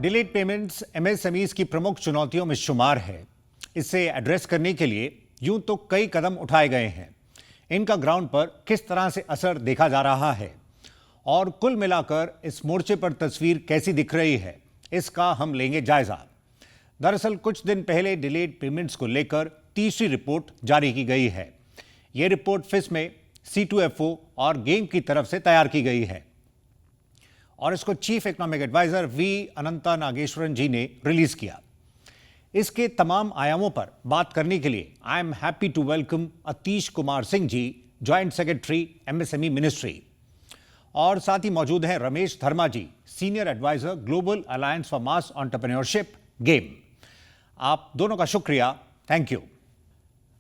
Delayed payments MSMEs की प्रमुख चुनौतियों में शुमार है। इसे एड्रेस करने के लिए यूं तो कई कदम उठाए गए हैं। इनका ग्राउंड पर किस तरह से असर देखा जा रहा है और कुल मिलाकर इस मोर्चे पर तस्वीर कैसी दिख रही है, इसका हम लेंगे जायजा। दरअसल कुछ दिन पहले डिलेड पेमेंट्स को लेकर तीसरी रिपोर्ट जारी की गई है। यह रिपोर्ट फिस में C2FO और गेम की तरफ से तैयार की गई है और इसको चीफ इकोनॉमिक एडवाइजर वी अनंता नागेश्वरन जी ने रिलीज किया। इसके तमाम आयामों पर बात करने के लिए I am happy to welcome Atish Kumar Singh ji, joint secretary MSME ministry, और साथ ही मौजूद हैं Ramesh Dharma ji, senior advisor global alliance for mass entrepreneurship game. आप दोनों का शुक्रिया, थैंक यू।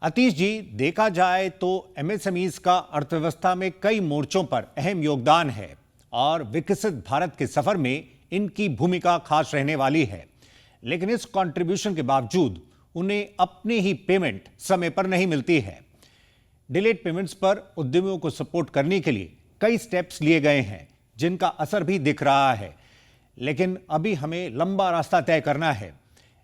अतीश जी, देखा जाए तो एमएसएमईज का अर्थव्यवस्था में कई मोर्चों पर अहम योगदान है और विकसित भारत के सफर में इनकी भूमिका खास रहने वाली है, लेकिन इस कंट्रीब्यूशन के बावजूद उन्हें अपनी ही पेमेंट समय पर नहीं मिलती है। डिलेड पेमेंट्स पर उद्यमियों को सपोर्ट करने के लिए कई स्टेप्स लिए गए हैं जिनका असर भी दिख रहा है, लेकिन अभी हमें लंबा रास्ता तय करना है।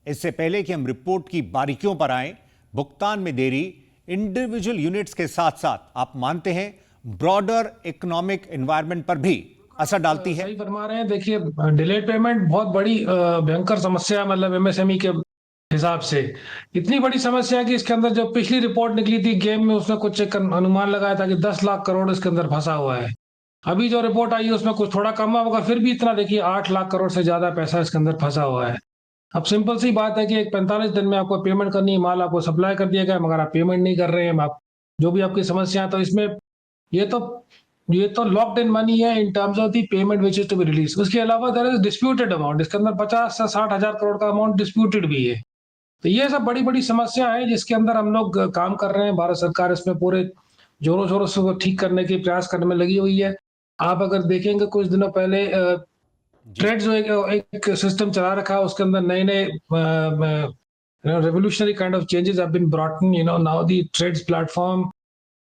इससे पहले कि हम रिपोर्ट की बारीकियों पर आएं, भुगतान में देरी इंडिविजुअल यूनिट्स के साथ साथ आप मानते हैं ब्रॉडर इकोनॉमिक एनवायरनमेंट पर भी असर डालती है? सही फरमा रहे हैं। देखिए, डिलेड पेमेंट बहुत बड़ी भयंकर समस्या है, मतलब एमएसएमई के हिसाब से इतनी बड़ी समस्या है कि इसके अंदर जो पिछली रिपोर्ट निकली थी गेम में, उसमें कुछ एक अनुमान लगाया था कि 10 लाख करोड़ इसके अंदर फंसा हुआ है। अभी जो रिपोर्ट आई है उसमें कुछ थोड़ा कम होगा, फिर भी इतना देखिए 8 लाख करोड़ से ज्यादा पैसा इसके अंदर फंसा हुआ है। अब सिंपल सी बात है कि एक 45 दिन में आपको पेमेंट करनी है, माल आपको सप्लाई कर दिया गया मगर आप पेमेंट नहीं कर रहे हैं। आप जो भी आपकी समस्या है, तो इसमें ये तो ये तो लॉक्ड इन मनी है in terms of the payment which is to be release. उसके अलावा देयर इज डिस्प्यूटेड अमाउंट, इसके अंदर 50 से 60 हजार करोड़ का अमाउंट डिस्प्यूटेड भी है। तो ये सब बड़ी बड़ी समस्या है जिसके अंदर हम लोग काम कर रहे हैं। भारत सरकार इसमें पूरे जोरों शोरों से वो ठीक करने की प्रयास करने में लगी हुई है। आप अगर देखेंगे कुछ दिनों पहले ट्रेड जो एक सिस्टम चला रखा है, उसके अंदर नए नए revolutionary kind of changes have been brought in. Now the TReDS platform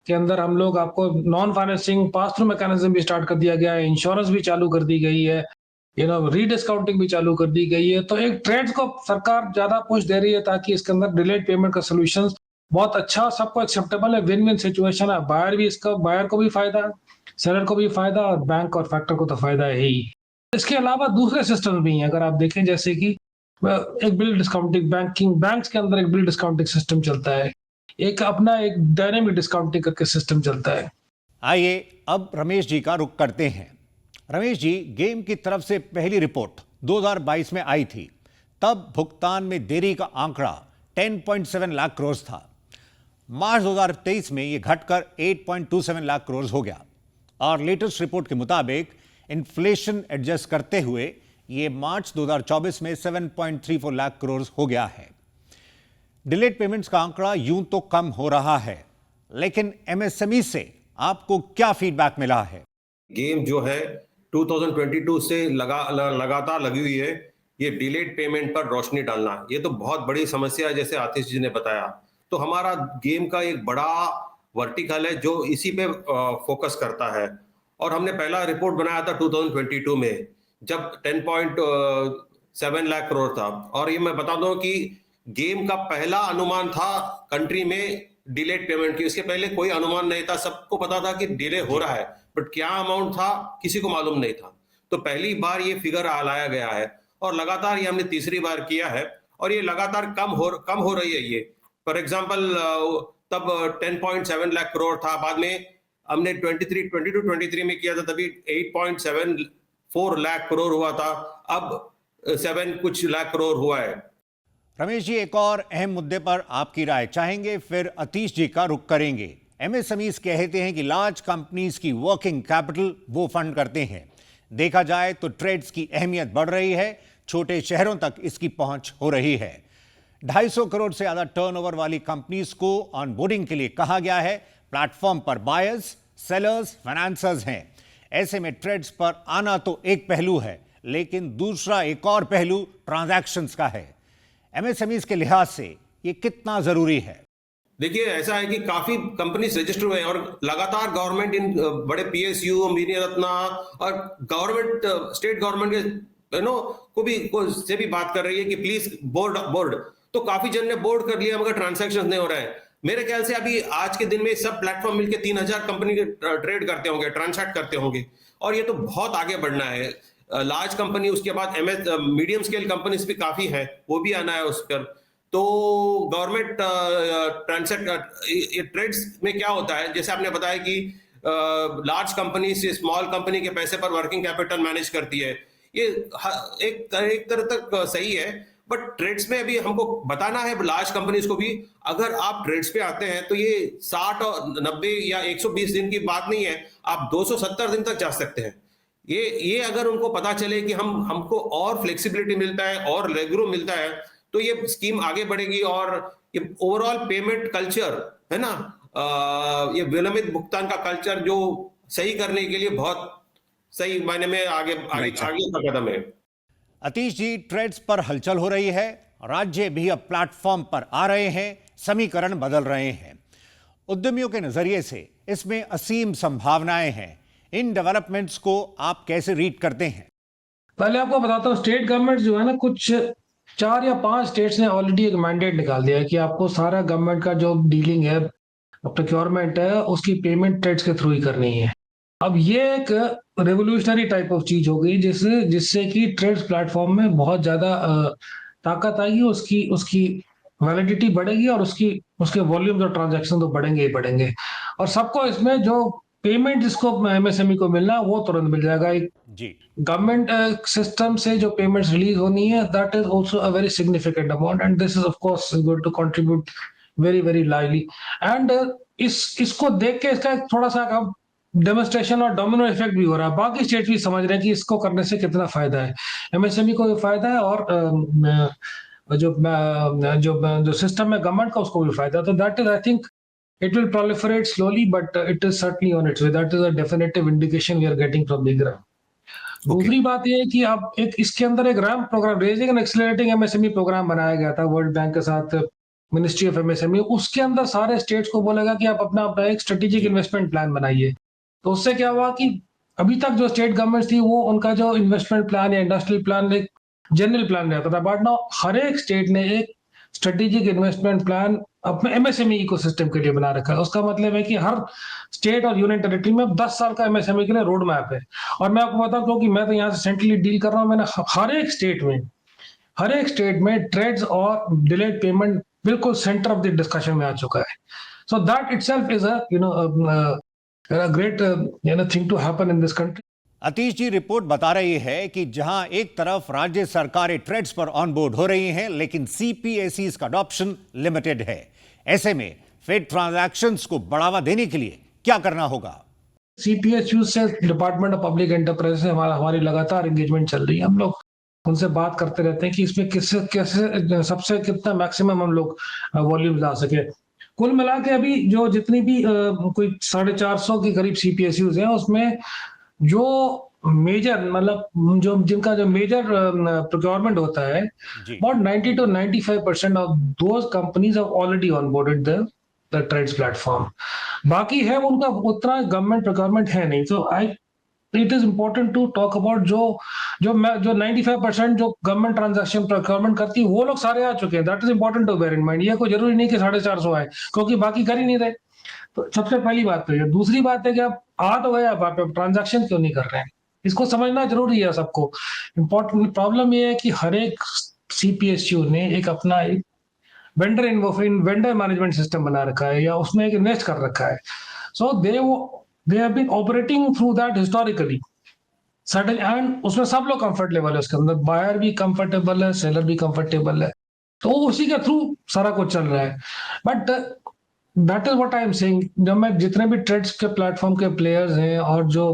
के अंदर हम लोग आपको non financing pass through mechanism भी स्टार्ट कर दिया गया है, इंश्योरेंस भी चालू कर दी गई है, रीडिस्काउंटिंग भी चालू कर दी गई है। तो एक ट्रेड्स को सरकार ज्यादा पुश दे रही है ताकि इसके अंदर डिलेड पेमेंट का सोल्यूशन बहुत अच्छा, सबको एक्सेप्टेबल है, विन विन सिचुएशन है। बायर को भी फायदा, सेलर को भी फायदा और बैंक और फैक्टर को तो फायदा है ही। इसके अलावा दूसरे सिस्टम भी हैं, अगर आप देखें जैसे कि एक बिल डिस्काउंटिंग, बैंक्स के अंदर एक बिल डिस्काउंटिंग सिस्टम चलता है, एक अपना एक डायनेमिक डिस्काउंटिंग करके सिस्टम चलता है। आइए अब रमेश जी का रुख करते हैं। रमेश जी, गेम की तरफ से पहली रिपोर्ट 2022 में आई थी, तब भुगतान में देरी का आंकड़ा 10.7 लाख करोड़ था। मार्च 2023 में यह घटकर 8.27 लाख करोड़ हो गया और लेटेस्ट रिपोर्ट के मुताबिक इन्फ्लेशन एडजस्ट करते हुए यह मार्च 2024 में 7.34 लाख करोड़ हो गया है। डिलेड पेमेंट्स का आंकड़ा यूं तो कम हो रहा है, लेकिन एमएसएमई से आपको क्या फीडबैक मिला है? गेम जो है 2022 से लगातार लगी हुई है ये डिलेड पेमेंट पर रोशनी डालना। ये तो बहुत बड़ी समस्या है, जैसे आतिश जी ने बताया। तो हमारा गेम का एक बड़ा वर्टिकल है जो इसी पे फोकस करता है। और हमने पहला रिपोर्ट बनाया था 2022 में, जब 10.7 लाख करोड़ था। और ये मैं बता दूं कि गेम का पहला अनुमान था कंट्री में डिलेड पेमेंट की। इसके पहले कोई अनुमान नहीं था, सबको पता था कि डिले हो रहा है, बट क्या अमाउंट था किसी को मालूम नहीं था। तो पहली बार ये फिगर लाया गया है और लगातार ये हमने तीसरी बार किया है और ये लगातार कम हो रही है। ये फॉर एग्जांपल तब 10.7 लाख करोड़ था, बाद में हमने 22-23 में किया था, तभी 8.74 लाख करोड़ हुआ था, अब 7 कुछ लाख करोड़ हुआ है। रमेश जी, एक और अहम मुद्दे पर आपकी राय चाहेंगे, फिर अतीश जी का रुख करेंगे। एमएसएमईज कहते हैं कि लार्ज कंपनीज की वर्किंग कैपिटल वो फंड करते हैं। देखा जाए तो ट्रेड्स की अहमियत बढ़ रही है, छोटे शहरों तक इसकी पहुंच हो रही है। 250 करोड़ से ज्यादा टर्नओवर वाली कंपनीज को ऑनबोर्डिंग के लिए कहा गया है। प्लेटफॉर्म पर बायर्स, सेलर्स, फाइनेंसर्स हैं। ऐसे में ट्रेड्स पर आना तो एक पहलू है, लेकिन दूसरा एक और पहलू ट्रांजैक्शंस का है। एमएसएमईज के लिहाज से ये कितना जरूरी है? देखिए, ऐसा है कि काफी कंपनीज रजिस्टर हुए हैं और लगातार गवर्नमेंट इन बड़े पीएसयू, मिनी रत्ना और गवर्नमेंट, स्टेट गवर्नमेंट के को भी से भी बात कर रही है कि प्लीज बोर्ड, तो काफी जन ने बोर्ड कर लिया मगर ट्रांजैक्शन नहीं हो रहे हैं। मेरे ख्याल से अभी आज के दिन में सब प्लेटफॉर्म मिलके 3000 कंपनी के ट्रेड करते होंगे, ट्रांसैक्ट करते होंगे, और ये तो बहुत आगे बढ़ना है। लार्ज कंपनी, उसके बाद मीडियम स्केल कंपनीज भी काफी है, वो भी आना है उस पर। तो गवर्नमेंट ट्रांसैक्ट ट्रेड्स में क्या होता है, जैसे आपने बताया कि लार्ज कंपनी से स्मॉल कंपनी के पैसे पर वर्किंग कैपिटल मैनेज करती है, ये एक तरह तक सही है, बट ट्रेड्स में अभी हमको बताना है लार्ज कंपनीज को भी, अगर आप ट्रेड्स पे आते हैं तो ये 60 और 90 या 120 दिन की बात नहीं है, आप 270 दिन तक जा सकते हैं। ये अगर उनको पता चले कि हमको और फ्लेक्सिबिलिटी मिलता है और लेग्रो मिलता है, तो ये स्कीम आगे बढ़ेगी और ये ओवरऑल पेमेंट कल्चर है ना, ये विलंबित भुगतान का कल्चर जो सही करने के लिए बहुत सही मायने में आगे का कदम है। अतीश जी, ट्रेड्स पर हलचल हो रही है, राज्य भी अब प्लेटफॉर्म पर आ रहे हैं, समीकरण बदल रहे हैं। उद्यमियों के नजरिए से इसमें असीम संभावनाएं हैं। इन डेवलपमेंट्स को आप कैसे रीड करते हैं? पहले आपको बताता हूँ, स्टेट गवर्नमेंट जो है ना, कुछ 4 या 5 स्टेट्स ने ऑलरेडी एक मैंडेट निकाल दिया है कि आपको सारा गवर्नमेंट का जो डीलिंग है, प्रोक्योरमेंट है, उसकी पेमेंट ट्रेड्स के थ्रू ही करनी है। अब ये एक रेवोल्यूशनरी टाइप ऑफ चीज हो गई जिससे कि ट्रेड्स प्लेटफॉर्म में बहुत ज्यादा ताकत आएगी, उसकी वैलिडिटी बढ़ेगी और उसके वॉल्यूम और ट्रांजैक्शन तो बढ़ेंगे ही बढ़ेंगे, और सबको इसमें जो पेमेंट जिसको एमएसएमई को मिलना है वो तुरंत मिल जाएगा। एक जी, गवर्नमेंट सिस्टम से जो पेमेंट्स रिलीज होनी है, that is also a very significant amount, and this is of course going to contribute very very lively. And इसको देख के इसका एक थोड़ा सा डेमोन्स्ट्रेशन और डोमिनो इफेक्ट भी हो रहा है। बाकी स्टेट भी समझ रहे हैं कि इसको करने से कितना फायदा है, एमएसएमई को भी फायदा है और जो सिस्टम है गवर्नमेंट का उसको भी फायदा है। तो that is, I think, it will proliferate slowly, but it is certainly on its way. That is a definitive indication we are getting from the ground. दूसरी बात यह है कि अब इसके अंदर एक RAMP programme, raising and accelerating MSME programme बनाया गया था वर्ल्ड बैंक के साथ, मिनिस्ट्री ऑफ एमएसएमई। उसके अंदर सारे स्टेट्स को बोलेगा कि आप अपना एक स्ट्रेटेजिक इन्वेस्टमेंट प्लान बनाइए। तो उससे क्या हुआ कि अभी तक जो स्टेट गवर्नमेंट थी वो उनका जो इन्वेस्टमेंट प्लान या इंडस्ट्रियल प्लान एक जनरल प्लान रहता था, बट नाउ हर एक स्टेट ने एक स्ट्रेटेजिक इन्वेस्टमेंट प्लान अपने एमएसएमई इकोसिस्टम के लिए बना रखा है। उसका मतलब है कि हर स्टेट और यूनियन टेरिटरी में 10 साल का एमएसएमई के लिए रोड मैप है। और मैं आपको बताऊं, क्योंकि मैं तो यहाँ से सेंट्रली डील कर रहा हूँ, मैंने हर एक स्टेट में ट्रेड्स और डिलेड पेमेंट बिल्कुल सेंटर ऑफ द डिस्कशन में आ चुका है। So that itself is a great thing to happen in this country. Atish ji, report बता रही है कि जहां एक तरफ राज्य सरकारें ट्रेड्स पर ऑन बोर्ड हो रही हैं, लेकिन सीपीएसईज का अडॉप्शन लिमिटेड है। ऐसे में फेड ट्रांजैक्शंस को बढ़ावा देने के लिए क्या करना होगा? सीपीएसयू से डिपार्टमेंट ऑफ पब्लिक एंटरप्राइज से हमारी लगातार एंगेजमेंट चल रही है। हम लोग उनसे बात करते रहते हैं कि इसमें कैसे सबसे कितना मैक्सिमम हम लोग वॉल्यूम ला सके। कुल मिला के अभी जो जितनी भी कोई 450 के करीब सीपीएसयूज हैं, उसमें जो मेजर मतलब जिनका जो मेजर प्रोक्योरमेंट होता है, about 90 to 95% of those companies have already onboarded the TReDS platform. बाकी है उनका उतना गवर्नमेंट प्रोक्योरमेंट है नहीं। तो it is important to talk about जो 95% जो गवर्नमेंट ट्रांजैक्शन प्रोक्योरमेंट करती है वो लोग सारे आ चुके हैं। That is important to bear in mind. ये कोई जरूरी नहीं कि 450 आए, क्योंकि बाकी कर ही नहीं रहे। तो सबसे पहली बात तो ये। दूसरी बात है कि आप आ तो गए, आप ट्रांजैक्शन क्यों नहीं कर रहे हैं, इसको समझना जरूरी है सबको। इंपॉर्टेंट प्रॉब्लम ये है कि हर एक सीपीएसयू ने एक अपना एक वेंडर मैनेजमेंट सिस्टम बना रखा है या उसमें एक इन्वेस्ट कर रखा है। So they have been operating through that historically certain, and उसमें सब लोग कंफर्टेबल है, उसके अंदर बायर भी कंफर्टेबल है, सेलर भी कंफर्टेबल है, तो उसी के थ्रू सारा कुछ चल रहा है। But that is what I am saying. जब मैं जितने भी ट्रेड्स के प्लेटफॉर्म के प्लेयर्स हैं और जो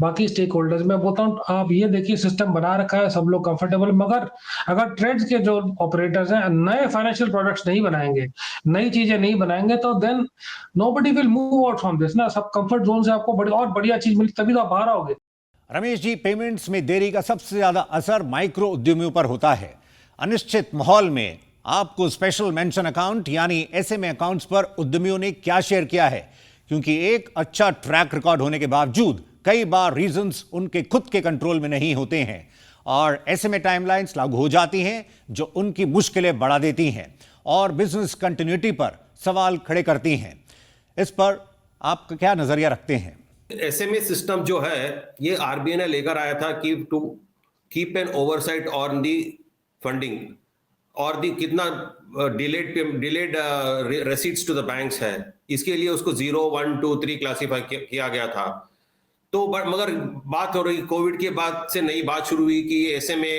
बाकी स्टेक होल्डर्स, मैं बोलता हूँ आप ये देखिए सिस्टम बना रखा है, सब लोग कंफर्टेबल, मगर अगर ट्रेड्स के जो ऑपरेटर्स हैं नए फाइनेंशियल प्रोडक्ट्स नहीं बनाएंगे, नई चीजें नहीं बनाएंगे, तो then nobody will move out from this ना। सब कंफर्ट जोन से आपको बड़ी और बढ़िया चीज मिली तभी तो आप बाहर आओगे। रमेश जी, पेमेंट्स में देरी का सबसे ज्यादा असर माइक्रो उद्यमियों पर होता है। अनिश्चित माहौल में आपको स्पेशल मेंशन अकाउंट यानी एसएमए अकाउंट्स पर उद्यमियों ने क्या शेयर किया है? क्योंकि एक अच्छा ट्रैक रिकॉर्ड होने के बावजूद कई बार रीजंस उनके खुद के कंट्रोल में नहीं होते हैं और ऐसे में टाइमलाइंस लागू हो जाती हैं जो उनकी मुश्किलें बढ़ा देती हैं और बिजनेस कंटिन्यूटी पर सवाल खड़े करती हैं। इस पर आप क्या नजरिया रखते हैं? एसएमए सिस्टम जो है ये आरबीआई ने लेकर आया था कि to keep an oversight on the funding और दी कितना delayed receipts to the banks है, इसके लिए उसको 0, 1, 2, 3 क्लासिफाई किया गया था। तो मगर बात हो रही कोविड के बाद से नई बात शुरू हुई कि एसएमए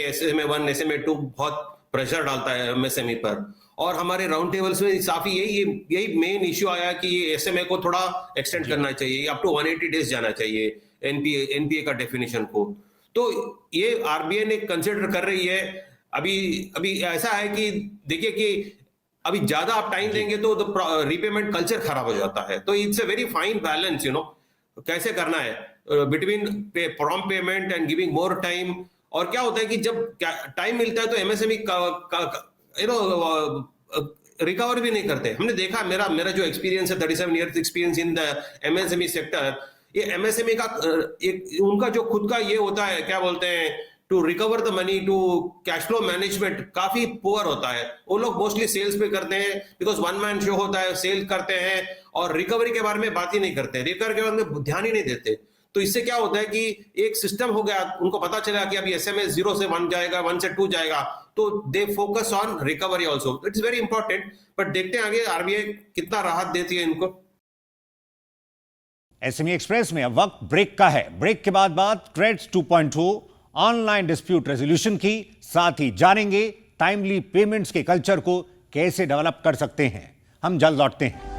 1, एसएमए 2 बहुत प्रेशर डालता है एमएसएमई पर, और हमारे राउंड टेबल्स में काफी यही मेन इश्यू आया कि एसएमए को थोड़ा एक्सटेंड करना चाहिए, अप टू 180 डेज जाना चाहिए एनपीए का डेफिनेशन को। तो ये आरबीआई ने कंसिडर कर रही है। अभी ऐसा है कि देखिए कि अभी ज्यादा आप टाइम देंगे तो रीपेमेंट कल्चर खराब हो जाता है। तो it's a very fine balance, कैसे करना है between prompt payment and giving more time. और क्या होता है कि जब टाइम मिलता है तो एमएसएमई रिकवर भी नहीं करते। हमने देखा, मेरा जो एक्सपीरियंस है 37 years experience in the MSME sector, ये एमएसएमई का एक उनका जो खुद का ये होता है, क्या बोलते हैं, to recover the money, to cash flow management काफी पुअर होता है। वो लोग मोस्टली सेल्स पे करते हैं बिकॉज वन मैन शो होता है, सेल करते हैं और रिकवरी के बारे में बात ही नहीं करते, रिकवरी के बारे में ध्यान ही नहीं देते। तो इससे क्या होता है कि एक सिस्टम हो गया, उनको पता चला कि अभी एसएमए 0 से 1 जाएगा, 1 से 2 जाएगा, तो they focus on recovery also. It's very important, but देखते हैं आगे आरबीआई कितना राहत देती है इनको। एसएमई एक्सप्रेस में अब वक्त ब्रेक का है। ब्रेक के बाद बात ट्रेड्स 2.0 ऑनलाइन डिस्प्यूट रेजोल्यूशन की, साथ ही जानेंगे टाइमली पेमेंट्स के कल्चर को कैसे डेवलप कर सकते हैं। हम जल्द लौटते हैं।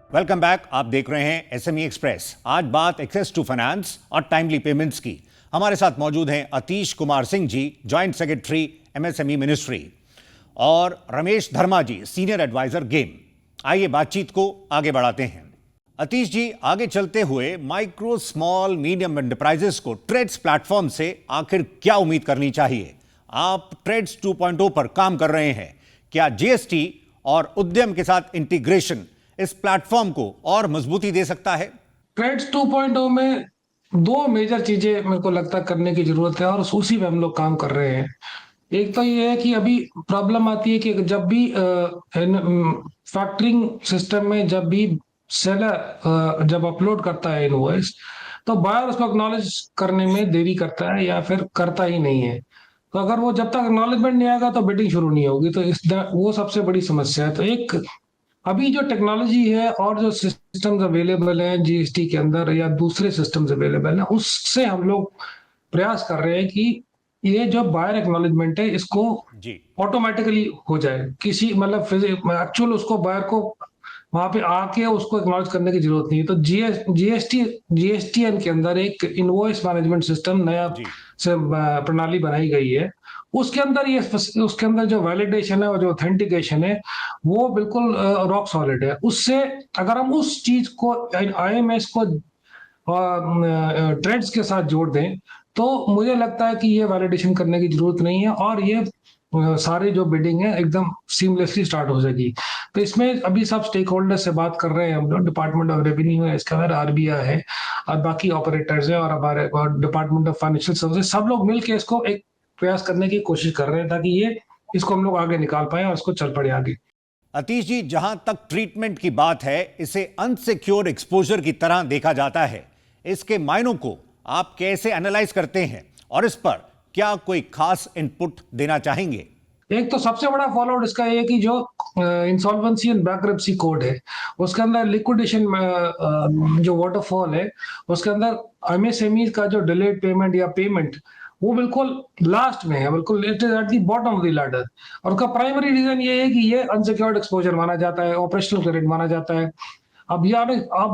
Welcome back. आप देख रहे हैं एसएमई एक्सप्रेस। आज बात एक्सेस टू फाइनेंस और टाइमली पेमेंट्स की। हमारे साथ मौजूद हैं अतीश कुमार सिंह जी, जॉइंट सेक्रेटरी एमएसएमई मिनिस्ट्री, और Ramesh Dharma ji, senior adviser game. आइए बातचीत को आगे बढ़ाते हैं। अतीश जी, आगे चलते हुए माइक्रो, स्मॉल, मीडियम एंटरप्राइजेस को ट्रेड्स प्लेटफॉर्म से आखिर क्या उम्मीद करनी चाहिए? आप ट्रेड्स 2.0 पर काम कर रहे हैं। क्या जीएसटी और उद्यम के साथ इंटीग्रेशन इस प्लेटफॉर्म को और मजबूती दे सकता है? ट्रेड्स 2.0 में 2 मेजर चीजें मेरे को लगता है करने की जरूरत है और उसी पे हम लोग काम कर रहे हैं। एक तो ये है कि अभी प्रॉब्लम आती है कि जब भी फैक्टरिंग सिस्टम में जब भी सेलर जब अपलोड करता है इनवॉइस, तो बायर उसको एक्नॉलेज करने में देरी करता है या फिर करता ही नहीं है। तो अगर वो जब तक एक्नॉलेजमेंट नहीं आएगा तो बिडिंग शुरू नहीं होगी। तो वो सबसे बड़ी समस्या है। तो एक अभी जो टेक्नोलॉजी है और जो सिस्टम्स अवेलेबल हैं जीएसटी के अंदर या दूसरे सिस्टम्स अवेलेबल हैं, उससे हम लोग प्रयास कर रहे हैं कि ये जो बायर एक्नॉलेजमेंट है इसको जी ऑटोमेटिकली हो जाए। किसी मतलब एक्चुअल उसको बायर को वहां पे आके उसको एक्नॉलेज करने की जरूरत नहीं है। तो जीएसटीएन के अंदर एक इनवॉइस मैनेजमेंट सिस्टम नया जी प्रणाली बनाई गई है। उसके अंदर जो वैलिडेशन है और जो ऑथेंटिकेशन है वो बिल्कुल रॉक सॉलिड है। उससे अगर हम उस चीज को आईएमएस को ट्रेड्स के साथ जोड़ दें तो मुझे लगता है कि ये वैलिडेशन करने की जरूरत नहीं है और ये सारी जो बिडिंग है एकदम सीमलेसली स्टार्ट हो जाएगी। तो इसमें अभी सब स्टेक होल्डर से बात कर रहे हैं हम लोग। डिपार्टमेंट ऑफ रेवेन्यू है, इसके अंदर आरबीआई है और बाकी ऑपरेटर्स है और हमारे डिपार्टमेंट ऑफ फाइनेंशियल सर्विसेज, सब लोग मिलकर इसको एक प्रयास करने की कोशिश कर रहे हैं ताकि ये इसको हम लोग आगे निकाल पाए और इसको चल पड़े आगे। अतीश जी, जहां तक ट्रीटमेंट की बात है, इसे अनसिक्योर एक्सपोजर की तरह देखा जाता है। इसके मायनों को आप कैसे एनालाइज करते हैं और इस पर क्या कोई खास इनपुट देना चाहेंगे? एक तो सबसे बड़ा फॉलोआउट इसका ये है कि जो इंसॉल्वेंसी एंड बैंक्रप्सी कोड है उसके अंदर लिक्विडेशन जो वाटरफॉल है उसके अंदर एमएसएमई का जो डिलेड पेमेंट या पेमेंट वो बिल्कुल लास्ट में है, बिल्कुल it is at the bottom of the ladder. और उसका प्राइमरी रीजन ये है कि ये अनसिक्योर्ड एक्सपोजर माना जाता है, ऑपरेशनल क्रेडिट माना जाता है। अब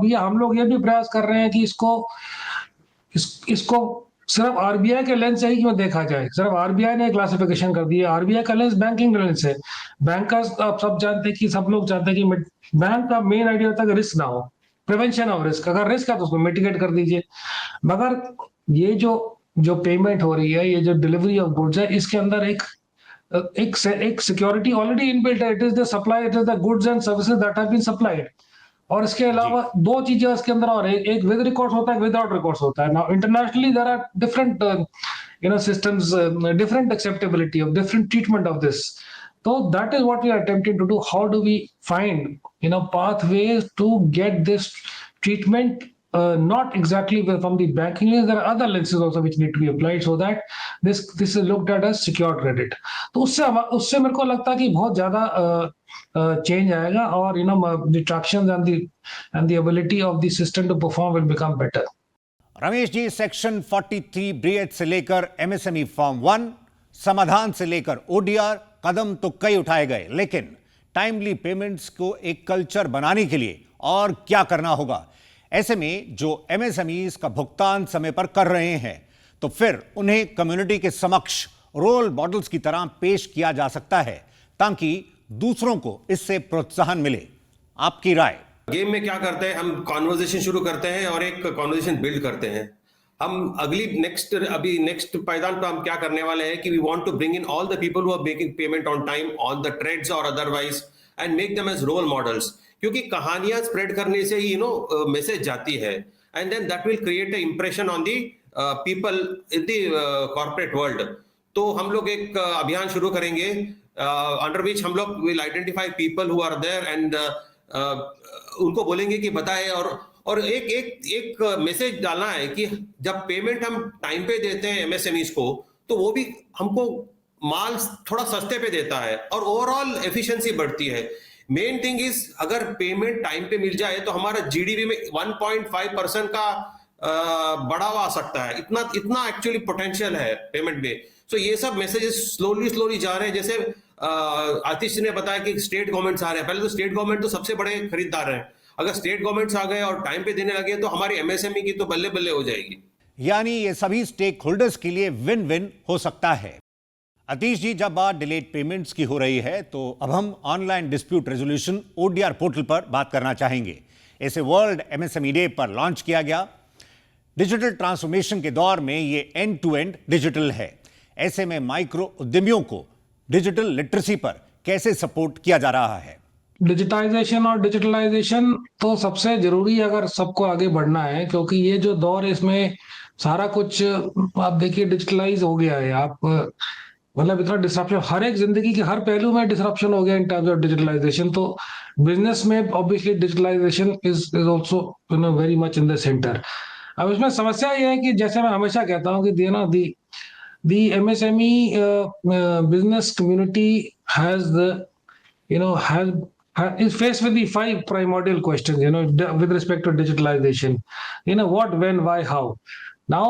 ये हम लोग ये भी प्रयास कर रहे हैं कि इसको सिर्फ आरबीआई के लेंस से ही क्यों देखा जाए। सिर्फ आरबीआई ने क्लासिफिकेशन कर दी है। आरबीआई का लेंस बैंकिंग लेंस है। बैंकर्स आप सब जानते हैं कि सब लोग चाहते हैं कि बैंक का मेन आइडिया होता है कि रिस्क ना हो, प्रिवेंशन ऑफ रिस्क। अगर रिस्क है तो उसको मिटिगेट कर दीजिए। मगर ये जो पेमेंट हो रही है, ये जो डिलीवरी ऑफ गुड्स है, इसके अंदर एक एक सिक्योरिटी ऑलरेडी इनबिल्ट है, it is the supply, it is the goods and services that have been supplied. और इसके अलावा दो चीजें इसके अंदर और एक विद रिकॉर्ड्स होता है, विदाउट रिकॉर्ड्स होता है। Now internationally there are different systems, different acceptability of different treatment of this. So that is what we are attempting to do. How do we find pathways to get this treatment, not exactly from the banking lens, there are other lenses also which need to be applied so that this is looked at as secure credit. तो उससे मेरे को लगता है कि बहुत ज्यादा change आएगा, और the traction and the ability of the system to perform will become better. Ramesh ji, section 43 B H से लेकर एमएसएमई फॉर्म 1 समाधान से लेकर ओडीआर कदम तो कई उठाए गए, लेकिन टाइमली पेमेंट्स को एक कल्चर बनाने के लिए और क्या करना होगा? ऐसे में जो एमएसएमईज का भुगतान समय पर कर रहे हैं, तो फिर उन्हें कम्युनिटी के समक्ष रोल मॉडल्स की तरह पेश किया जा सकता है ताकि दूसरों को इससे प्रोत्साहन मिले। आपकी राय? गेम में क्या करते हैं, हम कॉन्वर्जेशन शुरू करते हैं और एक कॉन्वर्जेशन बिल्ड करते हैं। हम नेक्स्ट पायदान पर हम क्या करने वाले हैं कि we want to bring in all the people who are making payment on time on the trades और otherwise and make them as role models, क्योंकि कहानियां स्प्रेड करने से ही मैसेज जाती है, and then that will create a impression on the people in the corporate world. तो हम लोग एक अभियान शुरू करेंगे अंडर विच हम लोग will identify people who are there and उनको बोलेंगे कि बताएं, और एक मैसेज डालना है कि जब पेमेंट हम टाइम पे देते हैं एमएसएमईज को, तो वो भी हमको माल थोड़ा सस्ते पे देता है और ओवरऑल एफिशिएंसी बढ़ती है। मेन थिंग इज अगर पेमेंट टाइम पे मिल जाए तो हमारा जीडीपी में 1.5% का बढ़ावा आ सकता है। इतना एक्चुअली पोटेंशियल है पेमेंट में। सो ये सब मैसेजेस स्लोली जा रहे हैं। जैसे आतिश ने बताया कि स्टेट गवर्नमेंट्स आ रहे हैं, पहले तो स्टेट गवर्नमेंट तो सबसे बड़े खरीदार हैं। अगर स्टेट गवर्नमेंट्स आ गए और टाइम पे देने लगे तो हमारी एमएसएमई की तो बल्ले बल्ले हो जाएगी। यानी ये सभी स्टेक होल्डर्स के लिए विन विन हो सकता है। आतिश जी, जब बात डिलेड पेमेंट्स की हो रही है तो अब हम online dispute resolution ODR portal पर बात करना चाहेंगे। इसे वर्ल्ड एमएसएमई डे पर लॉन्च किया गया। डिजिटल ट्रांसफॉर्मेशन के दौर में ये एंड टू एंड डिजिटल है। ऐसे में माइक्रो उद्यमियों को डिजिटल लिटरेसी पर कैसे सपोर्ट किया जा रहा है? डिजिटाइजेशन और डिजिटलाइजेशन तो सबसे जरूरी है अगर सबको आगे बढ़ना है, क्योंकि ये जो दौर है इसमें सारा कुछ आप देखिए डिजिटलाइज हो गया है। आप मतलब इतना डिसरप्शन, हर एक जिंदगी के हर पहलू में डिसरप्शन हो गया इन टर्म्स ऑफ डिजिटलाइजेशन। तो बिजनेस में obviously digitalisation is also very much in the centre. अब इसमें समस्या ये है कि जैसे मैं हमेशा कहता हूँ कि the MSME business community has is faced with the 5 primordial questions, with respect to digitalization. What, when, why, how. Now,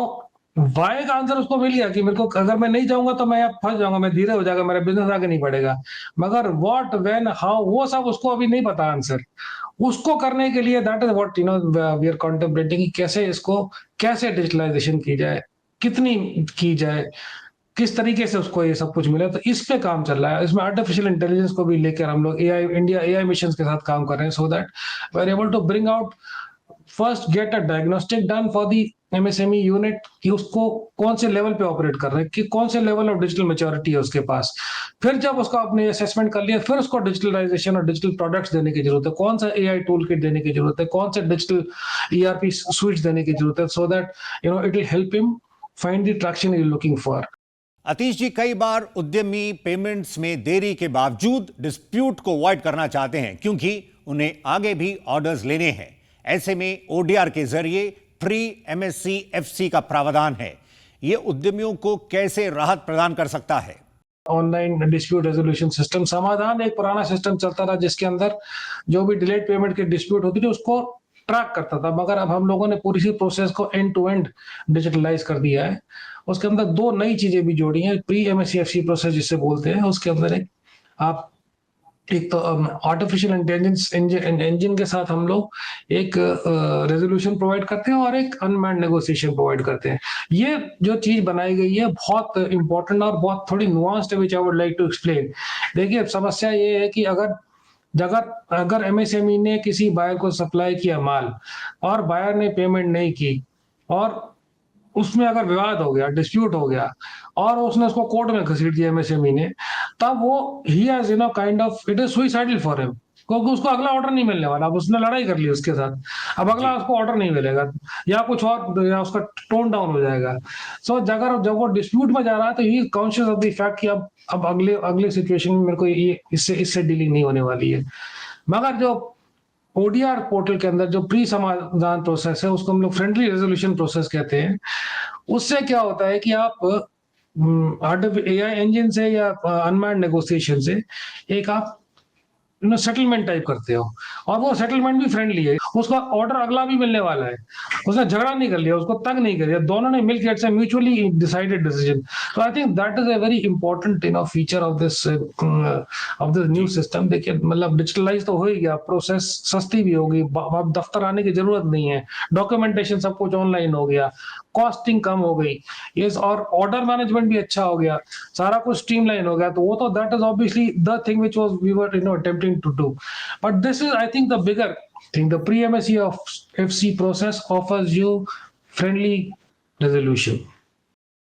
why का आंसर उसको मिल गया कि मेरे को अगर मैं नहीं जाऊंगा तो मैं फंस जाऊंगा, मैं धीरे हो जाएगा, मेरा बिजनेस आगे नहीं बढ़ेगा। मगर व्हाट, व्हेन, हाउ, वो सब उसको अभी नहीं पता आंसर। उसको करने के लिए that is what we are contemplating, कैसे डिजिटलाइजेशन की जाए, कितनी की जाए, किस तरीके से उसको ये सब कुछ मिले। तो इस पे काम चल रहा है। इसमें आर्टिफिशियल इंटेलिजेंस को भी लेकर हम लोग इंडिया एआई मिशन के साथ काम कर रहे हैं, so that we are able to bring out, first get a diagnostic done for the MSME unit कि उसको कौन से लेवल पे ऑपरेट कर रहे हैं, कि कौन से लेवल ऑफ डिजिटल मैच्योरिटी है उसके पास। फिर जब उसका आपने असेसमेंट कर लिया, फिर उसको डिजिटलाइजेशन और डिजिटल प्रोडक्ट्स देने की जरूरत है, कौन सा एआई टूल किट देने की जरूरत है, कौन से डिजिटल ईआरपी स्विच देने की जरूरत है, so that it will help him find the traction he is looking for. Atish ji, कई बार उद्यमी पेमेंट्स में देरी के बावजूद डिस्प्यूट को अवॉइड करना चाहते हैं क्योंकि उन्हें आगे भी ऑर्डर्स लेने हैं। ऐसे में ओडीआर के जरिए प्री एमएससी एफसी का प्रावधान है। यह उद्यमियों को कैसे राहत प्रदान कर सकता है? ऑनलाइन डिस्प्यूट रेजोल्यूशन सिस्टम समाधान एक पुराना सिस्टम चलता था जिसके अंदर जो भी डिलेड पेमेंट की डिस्प्यूट होती थी उसको ट्रैक करता था, मगर अब हम लोगों ने पूरी प्रोसेस को एंड टू एंड डिजिटलाइज कर दिया है। उसके अंदर 2 नई चीजें भी जोड़ी हैं, प्री एमएससी प्रोसेस जिसे बोलते हैं। उसके अंदर एक तो आर्टिफिशियल इंटेलिजेंस इंजन के साथ हम लोग एक रेजोल्यूशन प्रोवाइड करते हैं और एक अनमैन्ड नेगोशिएशन प्रोवाइड करते हैं। ये जो चीज बनाई गई है बहुत इंपॉर्टेंट और बहुत थोड़ी नुआंस्ड है, which I would like to explain. देखिए, समस्या ये है कि अगर एमएसएमई ने किसी बायर को सप्लाई किया माल और बायर ने पेमेंट नहीं की और उसमें अगर विवाद हो गया, डिस्प्यूट हो गया और उसने उसको कोर्ट में घसीट दिया एमएसएमई ने, तब वो he has you know kind of it is suicidal for him, क्योंकि उसको अगला ऑर्डर नहीं मिलने वाला। अब उसने लड़ाई कर ली उसके साथ, अब अगला उसको ऑर्डर नहीं मिलेगा, या कुछ और, या उसका टोन डाउन हो जाएगा। सो अगर जब वो डिस्प्यूट में जा रहा है तो ही कॉन्शियस ऑफ द फैक्ट कि अब अगले अगले सिचुएशन में मेरे को ये इससे डीलिंग नहीं होने वाली है। मगर जो ओडीआर पोर्टल के अंदर जो प्री समाधान प्रोसेस है, उसको हम लोग फ्रेंडली रेजोल्यूशन प्रोसेस कहते हैं। उससे क्या होता है कि आप एआई इंजन से या अनमैन्ड नेगोशिएशन से एक आप सेटलमेंट टाइप करते हो, और वो सेटलमेंट भी फ्रेंडली है, उसका ऑर्डर अगला भी मिलने वाला है, उसने झगड़ा नहीं कर लिया, उसको तंग नहीं कर लिया, दोनों ने मिलकर इट्स म्यूचुअली डिसाइडेड डिसीजन। तो I think that is a very important feature of this new system. देखिए मतलब डिजिटलाइज तो हो ही गया, प्रोसेस सस्ती भी होगी, अब दफ्तर आने की जरूरत नहीं है, डॉक्यूमेंटेशन सब कुछ ऑनलाइन हो गया, कॉस्टिंग कम हो गई, यस, और ऑर्डर मैनेजमेंट भी अच्छा हो गया, सारा कुछ स्ट्रीमलाइन हो गया। तो वो तो that is obviously the thing which was we were attempting to do, but this is I think the bigger thing. The pre MSC of FC process offers you friendly resolution.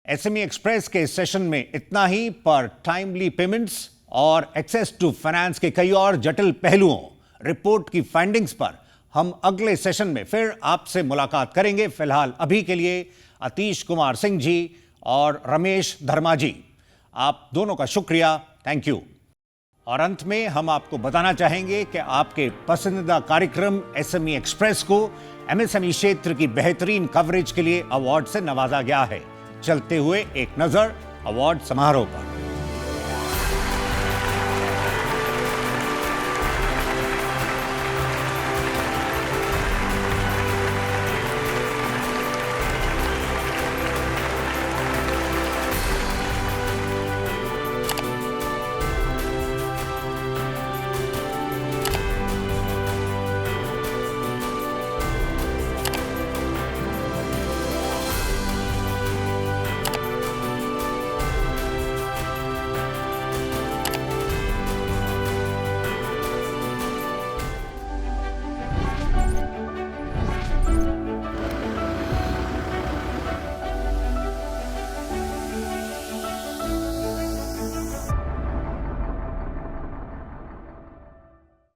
SME express के session में इतना ही, पर timely payments और access to finance के कई और जटिल पहलुओं, रिपोर्ट की फाइंडिंग्स पर हम अगले सेशन में फिर आपसे मुलाकात करेंगे। फिलहाल अभी के लिए आतिश कुमार सिंह जी और रमेश धर्मा जी, आप दोनों का शुक्रिया, थैंक यू। और अंत में हम आपको बताना चाहेंगे कि आपके पसंदीदा कार्यक्रम एसएमई एक्सप्रेस को एमएसएमई क्षेत्र की बेहतरीन कवरेज के लिए अवार्ड से नवाजा गया है। चलते हुए एक नजर अवार्ड समारोह पर।